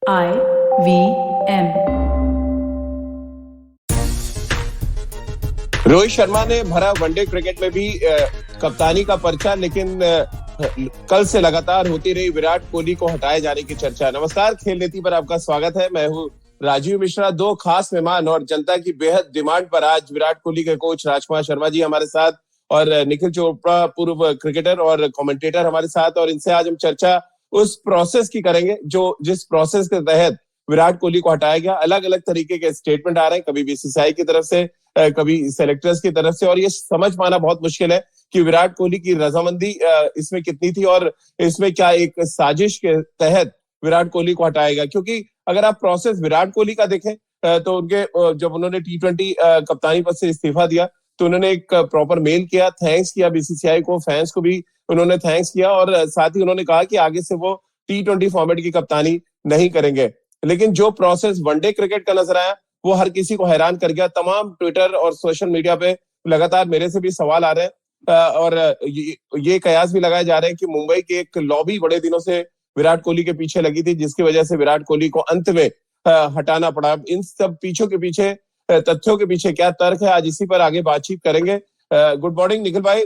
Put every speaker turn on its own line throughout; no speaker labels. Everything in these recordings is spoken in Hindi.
IVM।
रोहित शर्मा ने भरा वनडे क्रिकेट में भी कप्तानी का पर्चा, लेकिन कल से लगातार होती रही विराट कोहली को हटाए जाने की चर्चा। नमस्कार, खेल नीति पर आपका स्वागत है। मैं हूं राजीव मिश्रा। दो खास मेहमान और जनता की बेहद डिमांड पर आज विराट कोहली के कोच राजकुमार शर्मा जी हमारे साथ और निखिल चोपड़ा पूर्व क्रिकेटर और कमेंटेटर हमारे साथ, और इनसे आज हम चर्चा उस प्रोसेस की करेंगे जिस प्रोसेस के तहत विराट कोहली को हटाया गया। अलग अलग तरीके के स्टेटमेंट आ रहे हैं, कभी बीसीसीआई की तरफ से, कभी सेलेक्टर्स की तरफ से, और ये समझ पाना बहुत मुश्किल है कि विराट कोहली की रजामंदी इसमें कितनी थी और इसमें क्या एक साजिश के तहत विराट कोहली को हटाया गया। क्योंकि अगर आप प्रोसेस विराट कोहली का देखें तो उनके जब उन्होंने T20 कप्तानी पद से इस्तीफा दिया तो उन्होंने एक प्रॉपर मेल किया, थैंक्स किया बीसीसीआई को, फैंस को भी उन्होंने थैंक्स किया, और साथ ही उन्होंने कहा कि आगे से वो T20 फॉर्मेट की कप्तानी नहीं करेंगे। लेकिन जो प्रोसेस वनडे क्रिकेट का नजर आया वो हर किसी को हैरान कर गया। तमाम ट्विटर और सोशल मीडिया पे लगातार मेरे से भी सवाल आ रहे हैं और ये कयास भी लगाए जा रहे हैं कि मुंबई की एक लॉबी बड़े दिनों से विराट कोहली के पीछे लगी थी, जिसकी वजह से विराट कोहली को अंत में हटाना पड़ा। इन सब पीछों के पीछे तथ्यों के पीछे क्या तर्क है, आज इसी पर आगे बातचीत करेंगे। गुड मॉर्निंग निखिल भाई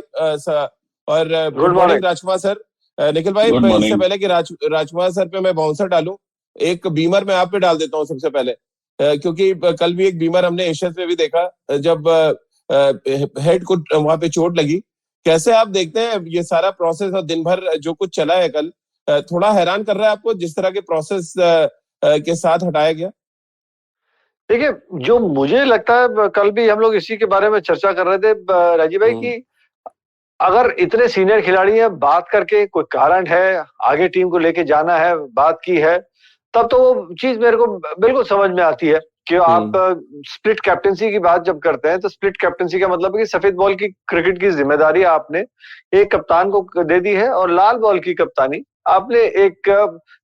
और गुड मॉर्निंग राजकुमार सर। निखिल भाई, इससे पहले कि राजकुमार सर पे मैं बाउंसर डालूं, एक बीमर मैं आप पे डाल देता हूं सबसे पहले, क्योंकि कल भी एक बीमर हमने एशियंस में भी देखा जब हेड को वहां पे चोट लगी। कैसे आप देखते हैं ये सारा प्रोसेस और दिन भर जो कुछ चला है कल? थोड़ा हैरान कर रहा है आपको जिस तरह के प्रोसेस के साथ हटाया गया?
देखिए, जो मुझे लगता है, कल भी हम लोग इसी के बारे में चर्चा कर रहे थे राजीव भाई, कि अगर इतने सीनियर खिलाड़ी हैं, बात करके कोई कारण है, आगे टीम को लेके जाना है, बात की है, तब तो वो चीज मेरे को बिल्कुल समझ में आती है कि आप स्प्लिट कैप्टेंसी की बात जब करते हैं तो स्प्लिट कैप्टेंसी का मतलब है कि सफेद बॉल की क्रिकेट की जिम्मेदारी आपने एक कप्तान को दे दी है और लाल बॉल की कप्तानी आपने एक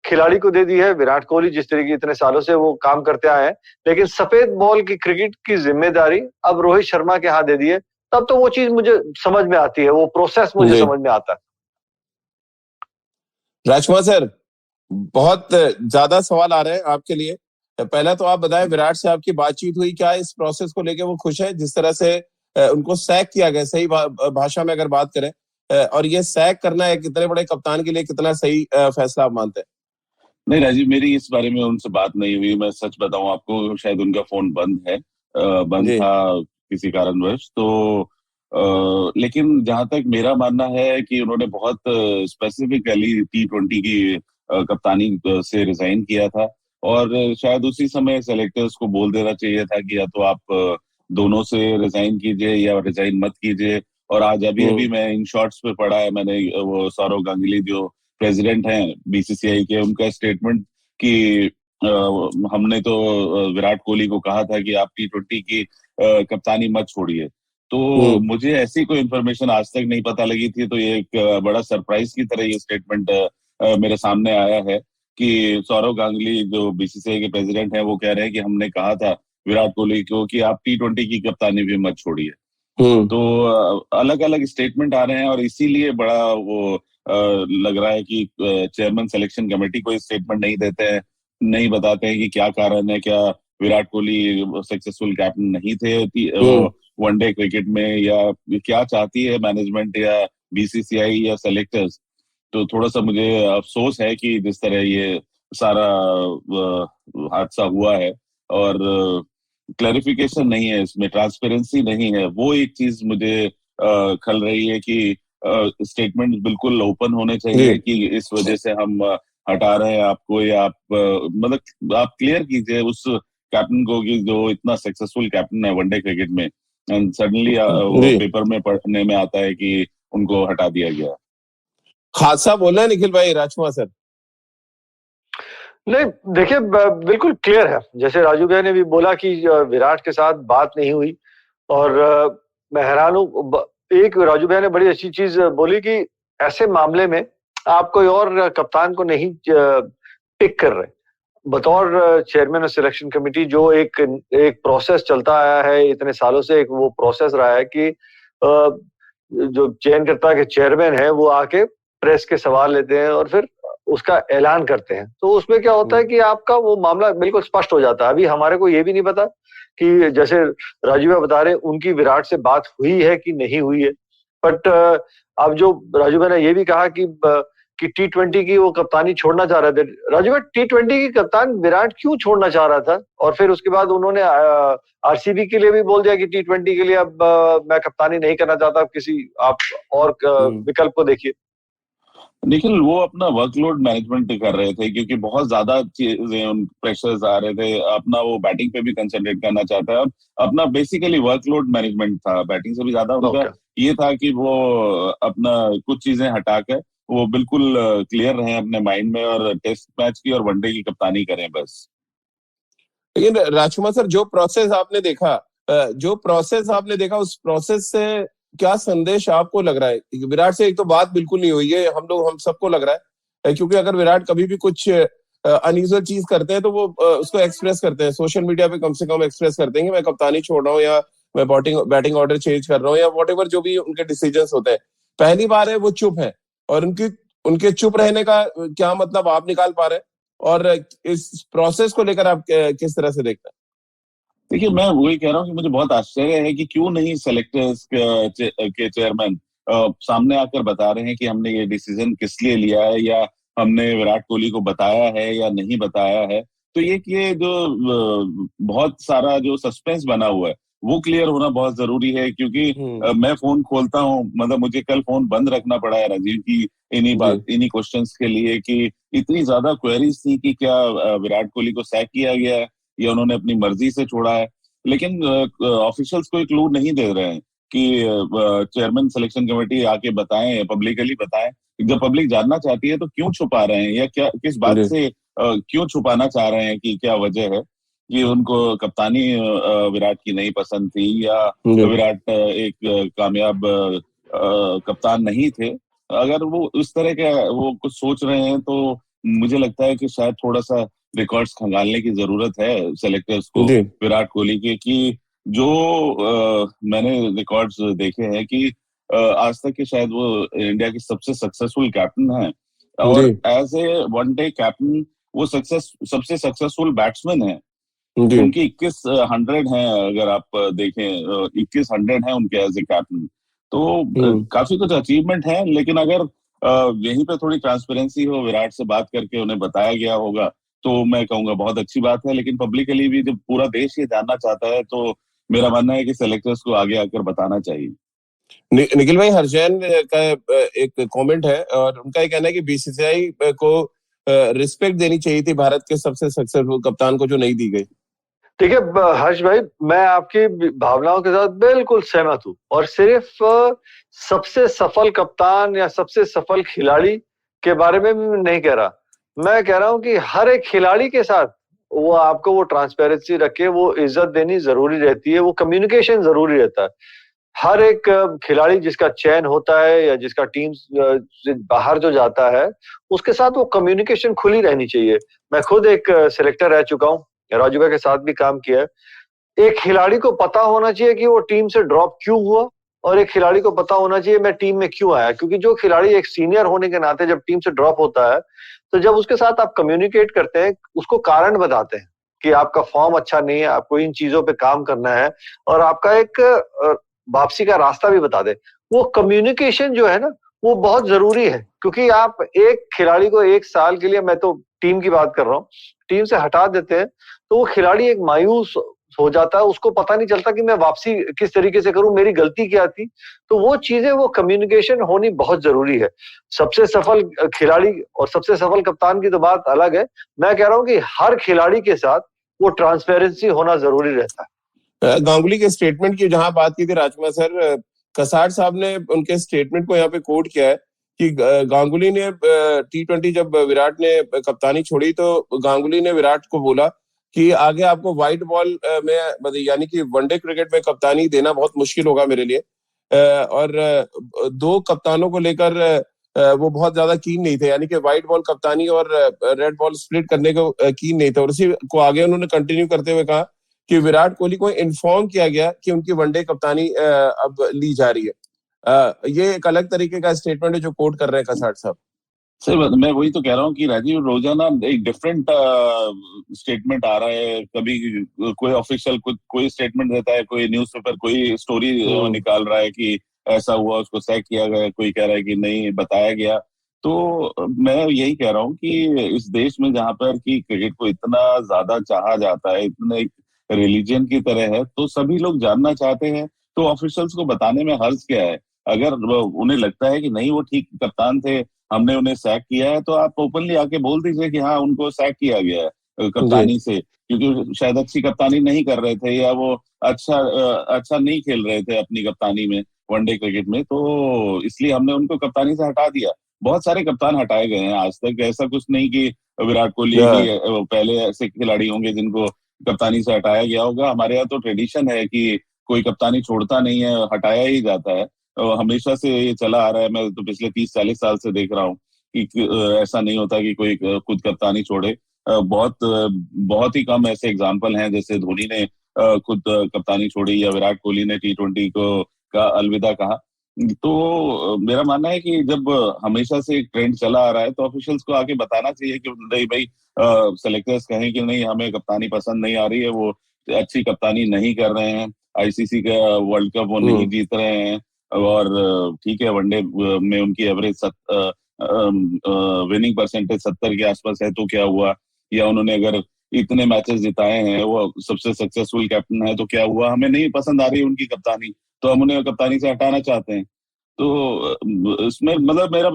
खिलाड़ी को दे दी है, विराट कोहली, जिस तरीके इतने सालों से वो काम करते आए हैं। लेकिन सफेद बॉल की क्रिकेट की जिम्मेदारी अब रोहित शर्मा के हाथ दे दी है, तब तो वो चीज मुझे समझ में आती है, वो प्रोसेस मुझे समझ में आता है।
राजकुमार सर, बहुत ज्यादा सवाल आ रहे हैं आपके लिए। पहला तो आप बताएं, विराट से आपकी बातचीत हुई क्या? इस प्रोसेस को लेके वो खुश है जिस तरह से उनको सैक किया गया, सही भाषा में अगर बात करें, और ये सैक करना है कितने बड़े कप्तान के लिए कितना सही फैसला आप मानते हैं?
नहीं राजीव, मेरी इस बारे में उनसे बात नहीं हुई। मैं सच बताऊं आपको, शायद उनका फोन बंद है, बंद था किसी कारणवश। तो लेकिन जहां तक मेरा मानना है कि उन्होंने बहुत स्पेसिफिकली T20 की कप्तानी से रिजाइन किया था, और शायद उसी समय सेलेक्टर्स को बोल देना चाहिए था कि या तो आप दोनों से रिजाइन कीजिए या रिजाइन मत कीजिए। और आज अभी अभी मैं इन शॉर्ट्स पे पढ़ा है मैंने, वो सौरव गांगुली जो प्रेसिडेंट हैं बीसीसीआई के, उनका स्टेटमेंट कि हमने तो विराट कोहली को कहा था कि आप T20 की कप्तानी मत छोड़िए। तो मुझे ऐसी कोई इन्फॉर्मेशन आज तक नहीं पता लगी थी, तो ये एक बड़ा सरप्राइज की तरह ये स्टेटमेंट मेरे सामने आया है कि सौरव गांगुली जो बीसीसीआई के प्रेसिडेंट हैं वो कह रहे हैं कि हमने कहा था विराट कोहली को कि आप T20 की कप्तानी भी मत छोड़िए। तो अलग अलग स्टेटमेंट आ रहे हैं, और इसीलिए बड़ा वो लग रहा है कि चेयरमैन सिलेक्शन कमेटी को स्टेटमेंट नहीं देते हैं, नहीं बताते हैं कि क्या कारण है, क्या विराट कोहली सक्सेसफुल कैप्टन नहीं थे वनडे क्रिकेट में, या क्या चाहती है मैनेजमेंट या बीसीसीआई या सेलेक्टर्स। तो थोड़ा सा मुझे अफसोस है कि जिस तरह ये सारा हादसा हुआ है, और क्लैरिफिकेशन नहीं है इसमें, ट्रांसपेरेंसी नहीं है। वो एक चीज मुझे खल रही है कि स्टेटमेंट बिल्कुल ओपन होने चाहिए कि इस वजह से हम हटा रहे हैं आपको, या आप मतलब आप क्लियर कीजिए उस कैप्टन को कि जो इतना सक्सेसफुल कैप्टन है वनडे क्रिकेट में, एंड सडनली वो पेपर में पढ़ने में आता है कि उनको हटा दिया गया।
हादसा बोलना है निखिल भाई, राजकुमार सर?
नहीं, देखिए, बिल्कुल क्लियर है, जैसे राजू भाई ने भी बोला कि विराट के साथ बात नहीं हुई, और मैं हैरान हूं। एक राजू भाई ने बड़ी अच्छी चीज बोली कि ऐसे मामले में आप कोई और कप्तान को नहीं पिक कर रहे। बतौर चेयरमैन ऑफ सिलेक्शन कमेटी जो एक प्रोसेस चलता आया है इतने सालों से, एक वो प्रोसेस रहा है कि जो चयनकर्ता के चेयरमैन है वो आके प्रेस के सवाल लेते हैं और फिर उसका ऐलान करते हैं, तो उसमें क्या होता है कि आपका वो मामला बिल्कुल स्पष्ट हो जाता है। अभी हमारे को ये भी नहीं पता कि जैसे राजू भाई बता रहे हैं उनकी विराट से बात हुई है कि नहीं हुई है। बट अब जो राजू भाई ने ये भी कहा कि T20 की वो कप्तानी छोड़ना चाह रहे थे। राजू भाई, T20 की कप्तान विराट क्यों छोड़ना चाह रहा था? और फिर उसके बाद उन्होंने आरसीबी के लिए भी बोल दिया कि T20 के लिए अब मैं कप्तानी नहीं करना चाहता, किसी आप और विकल्प को देखिए।
निखिल, वो अपना वर्कलोड मैनेजमेंट कर रहे थे क्योंकि बहुत ज्यादा चीजें उन प्रेशर्स आ रहे थे। अपना वो बैटिंग पे भी कंसंट्रेट करना चाहता है, अपना बेसिकली वर्कलोड मैनेजमेंट था। बैटिंग से भी ज्यादा उनका ये था कि वो अपना कुछ चीजें हटाकर वो बिल्कुल क्लियर रहे अपने माइंड में और टेस्ट मैच की और वनडे की कप्तानी करें बस।
लेकिन राजकुमार सर, जो प्रोसेस आपने देखा उस प्रोसेस से क्या संदेश आपको लग रहा है? विराट से एक तो बात बिल्कुल नहीं हुई है, हम सबको लग रहा है, क्योंकि अगर विराट कभी भी कुछ अनयूजुअल चीज करते हैं तो वो उसको एक्सप्रेस करते हैं सोशल मीडिया पे, कम से कम एक्सप्रेस करते हैं कि मैं कप्तानी छोड़ रहा हूँ या मैं बैटिंग ऑर्डर चेंज कर रहा हूँ या वॉट जो भी उनके डिसीजंस होते हैं। पहली बार है वो चुप है, और उनके चुप रहने का क्या मतलब आप निकाल पा रहे हैं? और इस प्रोसेस को लेकर आप किस तरह से देखते हैं?
देखिए, मैं वही कह रहा हूँ कि मुझे बहुत आश्चर्य है कि क्यों नहीं सेलेक्टर्स के चेयरमैन सामने आकर बता रहे हैं कि हमने ये डिसीजन किस लिए लिया है, या हमने विराट कोहली को बताया है या नहीं बताया है। तो ये जो बहुत सारा जो सस्पेंस बना हुआ है वो क्लियर होना बहुत जरूरी है, क्योंकि मैं फोन खोलता हूँ, मतलब मुझे कल फोन बंद रखना पड़ा है राजीव की इन्हीं क्वेश्चंस के लिए, कि इतनी ज्यादा क्वेरीज थी कि क्या विराट कोहली को सैक किया गया है या उन्होंने अपनी मर्जी से छोड़ा है। लेकिन ऑफिशियल्स कोई क्लू नहीं दे रहे हैं कि चेयरमैन सिलेक्शन कमेटी आके बताएं, पब्लिकली बताएं। जब पब्लिक जानना चाहती है तो क्यों छुपा रहे हैं, या क्या किस बात से क्यों छुपाना चाह रहे हैं, कि क्या वजह है कि उनको कप्तानी विराट की नहीं पसंद थी, या विराट एक कामयाब कप्तान नहीं थे। अगर वो इस तरह का वो कुछ सोच रहे हैं तो मुझे लगता है कि शायद थोड़ा सा रिकॉर्ड्स खंगालने की जरूरत है सेलेक्टर्स को विराट कोहली के, कि जो मैंने रिकॉर्ड्स देखे हैं कि आज तक के शायद वो इंडिया के सबसे सक्सेसफुल कैप्टन हैं, और एज ए वनडे कैप्टन वो सबसे सक्सेसफुल बैट्समैन है। उनकी 2100 हैं, अगर आप देखें 2100 हैं उनके एज ए कैप्टन। तो काफी कुछ अचीवमेंट है, लेकिन अगर यहीं पे थोड़ी ट्रांसपेरेंसी हो, विराट से बात करके उन्हें बताया गया होगा, तो मैं कहूंगा बहुत अच्छी बात है। लेकिन पब्लिकली भी जब पूरा देश ये जानना चाहता है तो मेरा मानना है कि सेलेक्टर्स को आगे आकर बताना चाहिए।
निखिल भाई, हरजैन का एक कमेंट है और उनका ये कहना है कि बीसीसीआई को रिस्पेक्ट देनी चाहिए थी भारत के सबसे सक्सेसफुल कप्तान को, जो नहीं दी गई।
ठीक है हर्ष भाई, मैं आपकी भावनाओं के साथ बिल्कुल सहमत हूं, और सिर्फ सबसे सफल कप्तान या सबसे सफल खिलाड़ी के बारे में मैं नहीं कह रहा। मैं कह रहा हूं कि हर एक खिलाड़ी के साथ वो आपको वो ट्रांसपेरेंसी रखे, वो इज्जत देनी जरूरी रहती है, वो कम्युनिकेशन जरूरी रहता है। हर एक खिलाड़ी जिसका चयन होता है या जिसका टीम से बाहर जो जाता है, उसके साथ वो कम्युनिकेशन खुली रहनी चाहिए। मैं खुद एक सिलेक्टर रह चुका हूँ, राजू भाई के साथ भी काम किया है। एक खिलाड़ी को पता होना चाहिए कि वो टीम से ड्रॉप क्यों हुआ, और एक खिलाड़ी को पता होना चाहिए मैं टीम में क्यों आया। क्योंकि जो खिलाड़ी एक सीनियर होने के नाते जब टीम से ड्रॉप होता है, तो जब उसके साथ आप कम्युनिकेट करते हैं, उसको कारण बताते हैं कि आपका फॉर्म अच्छा नहीं है, आपको इन चीजों पे काम करना है, और आपका एक वापसी का रास्ता भी बता दे। वो कम्युनिकेशन जो है ना, वो बहुत जरूरी है। क्योंकि आप एक खिलाड़ी को 1 साल के लिए, मैं तो टीम की बात कर रहा हूँ, टीम से हटा देते हैं, तो वो खिलाड़ी एक मायूस हो जाता है, उसको पता नहीं चलता कि मैं वापसी किस तरीके से करूं, मेरी गलती क्या थी। तो वो चीजें, वो कम्युनिकेशन होनी बहुत जरूरी है। सबसे सफल खिलाड़ी और सबसे सफल कप्तान की तो बात अलग है। मैं कह रहा हूं कि हर खिलाड़ी के साथ वो ट्रांसपेरेंसी होना जरूरी रहता है।
गांगुली के स्टेटमेंट की जहां बात की थी राजकुमार सर, कसार साहब ने उनके स्टेटमेंट को यहाँ पे कोट किया है कि गांगुली ने T20 जब विराट ने कप्तानी छोड़ी तो गांगुली ने विराट को बोला कि आगे आपको व्हाइट बॉल में, यानी कि वनडे क्रिकेट में कप्तानी देना बहुत मुश्किल होगा मेरे लिए। और 2 कप्तानों को लेकर वो बहुत ज्यादा कीन नहीं थे, यानी कि व्हाइट बॉल कप्तानी और रेड बॉल स्प्लिट करने को कीन नहीं थे। और उसी को आगे उन्होंने कंटिन्यू करते हुए कहा कि विराट कोहली को इन्फॉर्म किया गया कि उनकी वनडे कप्तानी अब ली जा रही है। ये एक अलग तरीके का स्टेटमेंट है जो कोट कर रहे हैं कसाट साहब।
सही बात, मैं वही तो कह रहा हूँ कि राजीव रोजाना एक डिफरेंट स्टेटमेंट आ रहा है। कभी कोई ऑफिशियल कोई स्टेटमेंट देता है, कोई न्यूज़पेपर कोई स्टोरी
हम्म।
निकाल रहा है कि ऐसा हुआ, उसको सैक किया गया, कोई कह रहा है कि नहीं बताया गया। तो मैं यही कह रहा हूँ कि इस देश में जहां पर कि क्रिकेट को इतना ज्यादा चाहा जाता है, इतना एक रिलीजन की तरह है, तो सभी लोग जानना चाहते हैं। तो ऑफिशियल्स को बताने में हर्ज क्या है? अगर उन्हें लगता है कि नहीं वो ठीक कप्तान थे, हमने उन्हें सैक किया है, तो आप ओपनली आके बोल दीजिए कि हाँ उनको सैक किया गया है
जी।
कप्तानी से, क्योंकि शायद अच्छी कप्तानी नहीं कर रहे थे, या वो अच्छा नहीं खेल रहे थे अपनी कप्तानी में वनडे क्रिकेट में, तो इसलिए हमने उनको कप्तानी से हटा दिया। बहुत सारे कप्तान हटाए गए हैं आज तक, ऐसा कुछ नहीं कि विराट कोहली ही
हाँ।
पहले ऐसे खिलाड़ी होंगे जिनको कप्तानी से हटाया गया होगा। हमारे यहाँ तो ट्रेडिशन है कि कोई कप्तानी छोड़ता नहीं है, हटाया ही जाता है। हमेशा से ये चला आ रहा है, मैं तो पिछले 30-40 साल से देख रहा हूँ कि ऐसा नहीं होता कि कोई खुद कप्तानी छोड़े। बहुत ही कम ऐसे एग्जाम्पल हैं, जैसे धोनी ने खुद कप्तानी छोड़ी, या विराट कोहली ने T20 को का अलविदा कहा। तो मेरा मानना है कि जब हमेशा से एक ट्रेंड चला आ रहा है, तो ऑफिशियल्स को आके बताना चाहिए कि नहीं भाई, सेलेक्टर्स कहें कि नहीं हमें कप्तानी पसंद नहीं आ रही है, वो अच्छी कप्तानी नहीं कर रहे हैं, आईसीसी का वर्ल्ड कप वो नहीं
हम्म।
जीत रहे हैं, और ठीक है वनडे में उनकी एवरेज विनिंग परसेंटेज 70 के आसपास है, तो क्या हुआ? या उन्होंने अगर इतने मैचेस जिताए हैं, वो सबसे सक्सेसफुल कैप्टन है, तो क्या हुआ? हमें नहीं पसंद आ रही है उनकी कप्तानी, तो हम उन्हें कप्तानी से हटाना चाहते हैं। तो इसमें मतलब मेरा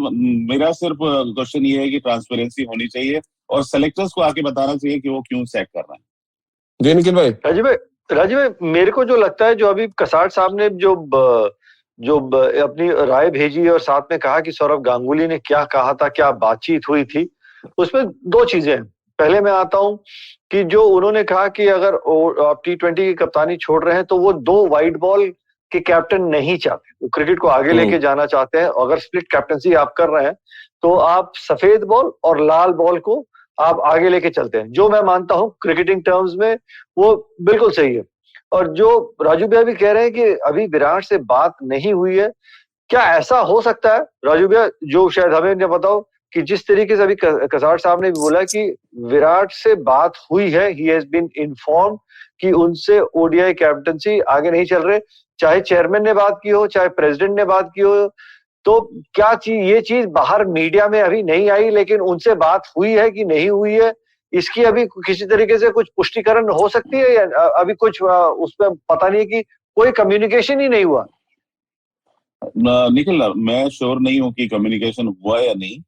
मेरा सिर्फ क्वेश्चन ये है कि ट्रांसपेरेंसी होनी चाहिए, और सेलेक्टर्स को आके बताना चाहिए कि वो क्यों सैक कर रहे हैं।
जी निखिल भाई।
राजीव भाई मेरे को जो लगता है, जो अभी कसाट साहब ने अपनी राय भेजी और साथ में कहा कि सौरव गांगुली ने क्या कहा था, क्या बातचीत हुई थी, उसमें दो चीजें हैं। पहले मैं आता हूं कि जो उन्होंने कहा कि अगर आप T20 की कप्तानी छोड़ रहे हैं तो वो दो वाइट बॉल के कैप्टन नहीं चाहते, वो क्रिकेट को आगे
हम्म।
लेके जाना चाहते हैं। अगर स्प्लिट कैप्टनसी आप कर रहे हैं तो आप सफेद बॉल और लाल बॉल को आप आगे लेके चलते हैं, जो मैं मानता हूं क्रिकेटिंग टर्म्स में वो बिल्कुल सही है। और जो राजू भैया भी कह रहे हैं कि अभी विराट से बात नहीं हुई है, क्या ऐसा हो सकता है राजू भैया, जो शायद हमें न बताओ, कि जिस तरीके से अभी कसार साहब ने भी बोला कि विराट से बात हुई है, ही हैज बीन इन्फॉर्म्ड कि उनसे ओडीआई कैप्टनसी आगे नहीं चल रहे, चाहे चेयरमैन ने बात की हो चाहे प्रेसिडेंट ने बात की हो, तो क्या ये चीज बाहर मीडिया में अभी नहीं आई, लेकिन उनसे बात हुई है कि नहीं हुई है, इसकी अभी किसी तरीके से कुछ पुष्टिकरण हो सकती है, या अभी कुछ उसमें पता नहीं है कि कोई कम्युनिकेशन ही नहीं हुआ?
निखिल, मैं श्योर नहीं हूँ कि कम्युनिकेशन हुआ या नहीं,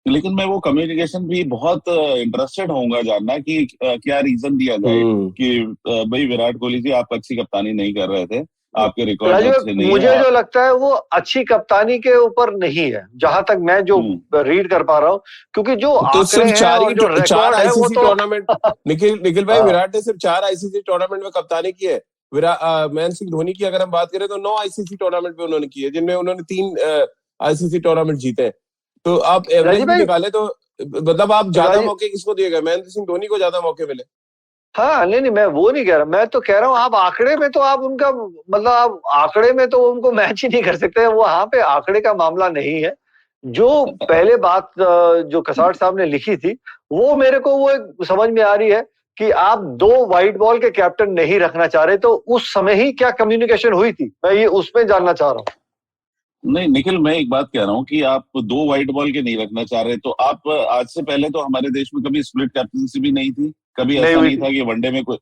लेकिन मैं वो कम्युनिकेशन भी बहुत इंटरेस्टेड होऊंगा जानना कि क्या रीजन दिया जाए
हम्म।
कि भाई विराट कोहली जी आप अच्छी कप्तानी नहीं कर रहे थे, आपके रिकॉर्ड
राजीव,
अच्छे नहीं है
मुझे
आप।
जो लगता है वो अच्छी कप्तानी के ऊपर नहीं है, जहां तक मैं जो
हम्म।
रीड कर पा रहा हूं, क्योंकि जो
तो
आंकड़े
सिर्फ
हैं और जो
चार
रिकॉर्ड है वो
आईसीसी
तो
टूर्नामेंट, निखिल निखिल भाई,
हाँ।
विराट ने सिर्फ 4 आईसीसी टूर्नामेंट में कप्तानी की है। महेंद्र सिंह धोनी की अगर हम बात करें तो 9 आईसीसी टूर्नामेंट में उन्होंने की है, जिनमें उन्होंने 3 आईसीसी टूर्नामेंट जीते हैं। तो आप एवरेज
राजीव
भी
भाई,
निकाले तो मतलब आप ज्यादा
राजीव,
मौके किसको दिए गए? महेंद्र सिंह धोनी को ज्यादा मौके मिले।
हाँ, नहीं नहीं, मैं वो नहीं कह रहा, मैं तो कह रहा हूँ आप आंकड़े में तो आप उनका मतलब आप आंकड़े में तो उनको मैच ही नहीं कर सकते, वो वहां पे आंकड़े का मामला नहीं है। जो पहले बात जो कसाट साहब ने लिखी थी, वो मेरे को वो एक समझ में आ रही है कि आप दो वाइट बॉल के कैप्टन नहीं रखना चाह रहे, तो उस समय ही क्या कम्युनिकेशन हुई थी, मैं ये उसमें जानना चाह रहा हूँ।
नहीं निखिल, मैं एक बात कह रहा हूँ कि आप दो वाइट बॉल के नहीं रखना चाह रहे, तो आप आज से पहले तो हमारे देश में कभी स्प्लिट कैप्टनसी भी नहीं थी, कभी
नहीं
ऐसा
हुई
नहीं
थी।
था कि वनडे में कोई।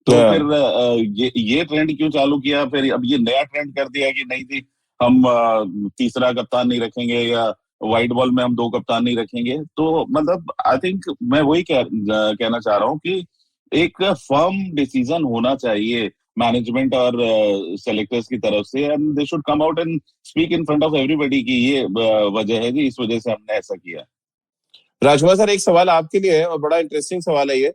तो फिर
हाँ।
ये ट्रेंड क्यों चालू किया फिर? अब ये नया ट्रेंड कर दिया कि नहीं जी हम तीसरा कप्तान नहीं रखेंगे, या व्हाइट बॉल में हम दो कप्तान नहीं रखेंगे। तो मतलब आई थिंक मैं वही कहना चाह रहा हूँ कि एक फर्म डिसीजन होना चाहिए मैनेजमेंट और सेलेक्टर्स की तरफ से, and they should come out and speak in front of everybody कि ये वजह है जी, इस वजह से हमने ऐसा किया।
राजकुमार सर, एक सवाल आपके लिए है और बड़ा इंटरेस्टिंग सवाल है ये।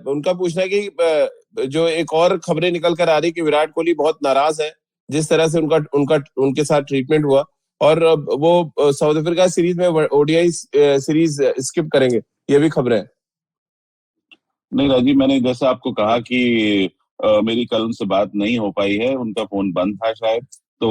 उनका पूछना है कि जो एक और खबरें निकल कर आ रही कि विराट कोहली बहुत नाराज है जिस तरह से उनका उनका उनके साथ ट्रीटमेंट हुआ, और वो साउथ अफ्रीका सीरीज में ओडीआई सीरीज स्किप करेंगे, ये भी खबरें हैं।
नहीं राजीव, मैंने जैसे आपको कहा कि मेरी कल उनसे बात नहीं हो पाई है, उनका फोन बंद था शायद, तो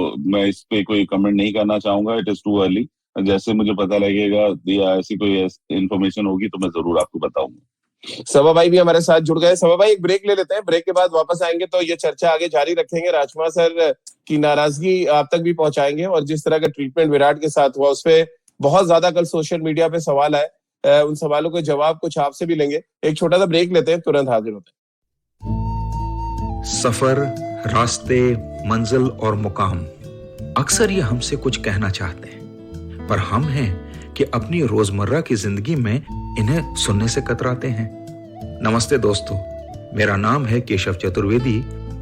हम्म।
मैं इस पे कोई कमेंट नहीं करना चाहूंगा, इट इज टू अर्ली। जैसे मुझे पता लगेगा या ऐसी कोई इन्फॉर्मेशन होगी तो मैं जरूर आपको बताऊंगा।
सभा भाई भी हमारे साथ जुड़ गए। सभा भाई एक ब्रेक ले लेते हैं, ब्रेक के बाद वापस आएंगे तो ये चर्चा आगे जारी रखेंगे। राजकुमार सर की नाराजगी आप तक भी पहुंचाएंगे और जिस तरह का ट्रीटमेंट विराट के साथ हुआ उस पर बहुत ज्यादा कल सोशल मीडिया पे सवाल आए, उन सवालों के जवाब कुछ आपसे भी लेंगे। एक छोटा सा ब्रेक लेते हैं, तुरंत हाजिर होते हैं।
सफर, रास्ते, मंजिल और मुकाम अक्सर ये हमसे कुछ कहना चाहते हैं, पर हम हैं कि अपनी रोजमर्रा की जिंदगी में इन्हें सुनने से कतराते हैं। नमस्ते दोस्तों, मेरा नाम है केशव चतुर्वेदी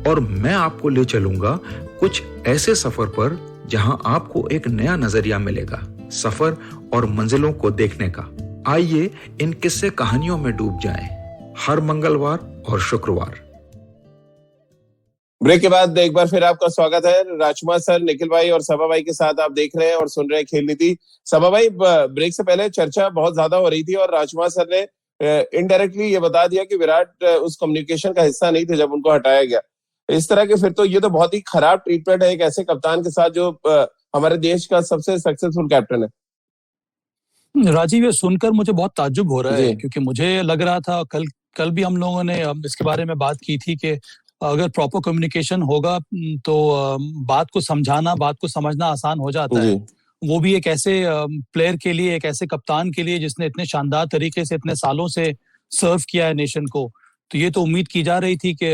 और मैं आपको ले चलूंगा कुछ ऐसे सफर पर जहां आपको एक नया नजरिया मिलेगा सफर और मंजिलों को देखने का। आइए इन किस्से कहानियों में डूब जाएं, हर मंगलवार और शुक्रवार।
ब्रेक के बाद एक बार फिर आपका स्वागत है। राजकुमार सर, निखिल भाई और सभा भाई के साथ आप देख रहे हैं और सुन रहे हैं खेल नीति। सभा भाई, ब्रेक से पहले चर्चा बहुत ज्यादा हो रही थी और राजकुमार सर ने इनडायरेक्टली ये बता दिया कि विराट उस कम्युनिकेशन का हिस्सा नहीं थे जब उनको हटाया गया। इस तरह के फिर तो ये तो बहुत ही खराब ट्रीटमेंट है एक ऐसे कप्तान के साथ जो हमारे देश का सबसे सक्सेसफुल कैप्टन है।
राजीव, ये सुनकर मुझे बहुत ताज्जुब हो रहा है क्योंकि मुझे लग रहा था कल भी हम लोगों ने इसके बारे में बात की थी कि अगर प्रॉपर कम्युनिकेशन होगा तो बात को समझाना, बात को समझना आसान हो जाता है। वो भी एक ऐसे प्लेयर के लिए, एक ऐसे कप्तान के लिए जिसने इतने शानदार तरीके से इतने सालों से सर्व किया है नेशन को। तो ये तो उम्मीद की जा रही थी कि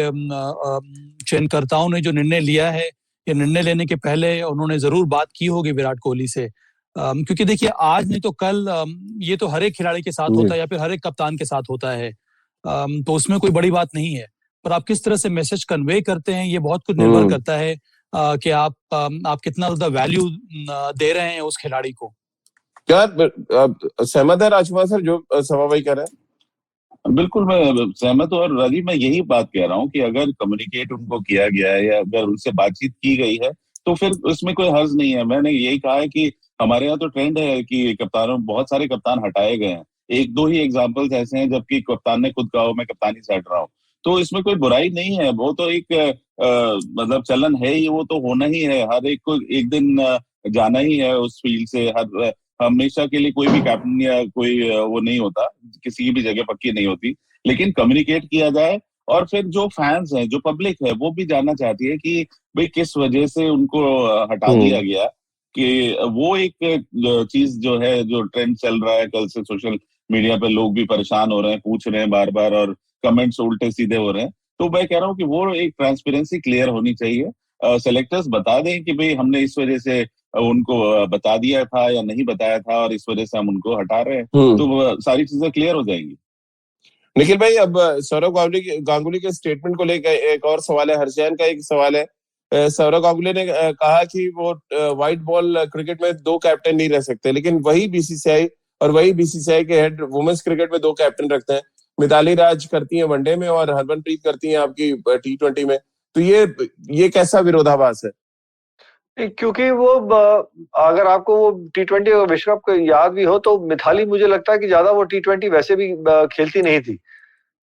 चयनकर्ताओं ने जो निर्णय लिया है, ये निर्णय लेने के पहले उन्होंने जरूर बात की होगी विराट कोहली से, क्योंकि देखिए आज नहीं तो कल ये तो हर एक खिलाड़ी के साथ होता है या फिर हर एक कप्तान के साथ होता है, तो उसमें कोई बड़ी बात नहीं है। पर आप किस तरह से मैसेज कन्वे करते हैं ये बहुत कुछ निर्भर करता है कि आप कितना ज्यादा वैल्यू दे रहे हैं उस खिलाड़ी को। क्या
सहमत है राजकुमार सर जो सभा भाई कह रहे हैं?
बिल्कुल मैं सहमत हूँ और राजीव, मैं यही बात कह रहा हूँ कि अगर कम्युनिकेट उनको किया गया है या अगर उनसे बातचीत की गई है तो फिर उसमें कोई हर्ज नहीं है। मैंने यही कहा है कि हमारे यहाँ तो ट्रेंड है कि कप्तानों, बहुत सारे कप्तान हटाए गए हैं। एक दो ही एग्जाम्पल्स ऐसे हैं जबकि कप्तान ने खुद कहा मैं कप्तानी से हट रहा हूँ, तो इसमें कोई बुराई नहीं है। वो तो एक मतलब चलन है ही, वो तो होना ही है। हर एक को एक दिन जाना ही है उस फील्ड से। हमेशा के लिए कोई भी कैप्टन या कोई वो नहीं होता, किसी की भी जगह पक्की नहीं होती। लेकिन कम्युनिकेट किया जाए और फिर जो फैंस हैं, जो पब्लिक है, वो भी जानना चाहती है कि भाई किस वजह से उनको हटा दिया गया। कि वो एक चीज जो है, जो ट्रेंड चल रहा है कल से सोशल मीडिया पे, लोग भी परेशान हो रहे हैं, पूछ रहे हैं बार बार और कमेंट्स उल्टे सीधे हो रहे हैं। तो मैं कह रहा हूँ कि वो एक ट्रांसपेरेंसी क्लियर होनी चाहिए। सेलेक्टर्स बता दें कि भाई हमने इस वजह से उनको बता दिया था या नहीं बताया था और इस वजह से हम उनको हटा रहे हैं, तो सारी चीजें क्लियर हो जाएंगी।
निखिल भाई, अब सौरव गांगुली के स्टेटमेंट को लेकर एक और सवाल है, हर्षयान का एक सवाल है। सौरव गांगुली ने कहा कि वो व्हाइट बॉल क्रिकेट में 2 कैप्टन नहीं रह सकते, लेकिन वही बीसीसीआई और वही बीसीसीआई के हेड वुमेन्स क्रिकेट में 2 कैप्टन रखते हैं। मिताली राज करती हैं वनडे में और हरमनप्रीत करती हैं आपकी T20 में। तो ये कैसा विरोधाभास है?
क्योंकि वो अगर आपको वो T20 और विश्व कप याद भी हो तो मिताली, मुझे लगता है कि ज्यादा वो T20 वैसे भी खेलती नहीं थी